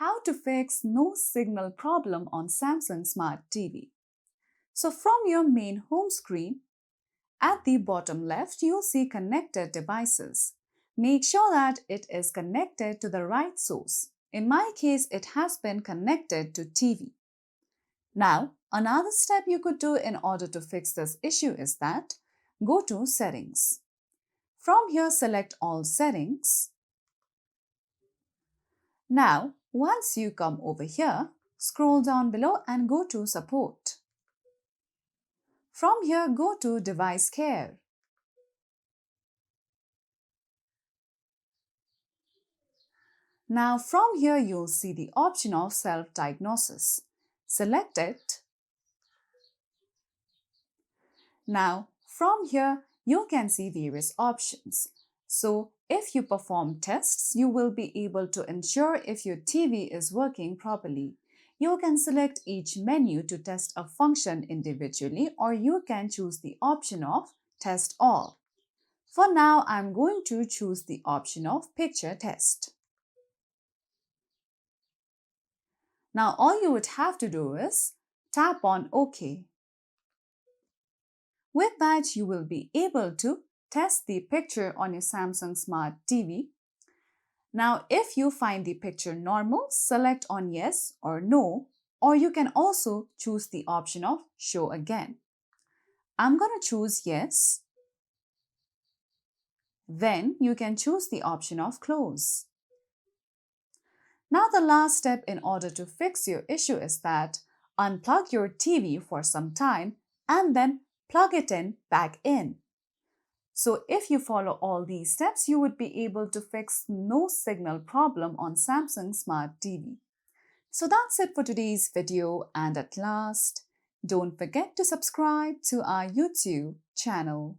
how to fix no signal problem on Samsung Smart TV. So from your main home screen, at the bottom left, you'll see connected devices. Make sure that it is connected to the right source. In my case, it has been connected to TV. Now, another step you could do in order to fix this issue is that go to Settings. From here, select All Settings. Now, once you come over here, scroll down below and go to Support. From here, go to Device Care. Now, from here, you'll see the option of Self-Diagnosis. Select it. Now, from here, you can see various options. So, if you perform tests, you will be able to ensure if your TV is working properly. You can select each menu to test a function individually, or you can choose the option of Test All. For now, I'm going to choose the option of Picture Test. Now, all you would have to do is tap on OK. With that, you will be able to test the picture on your Samsung Smart TV. Now, if you find the picture normal, select on Yes or No, or you can also choose the option of Show Again. I'm going to choose Yes. Then you can choose the option of Close. Now, the last step in order to fix your issue is that unplug your TV for some time and then plug it back in. So if you follow all these steps, you would be able to fix no signal problem on Samsung Smart TV. So that's it for today's video, and at last, don't forget to subscribe to our YouTube channel.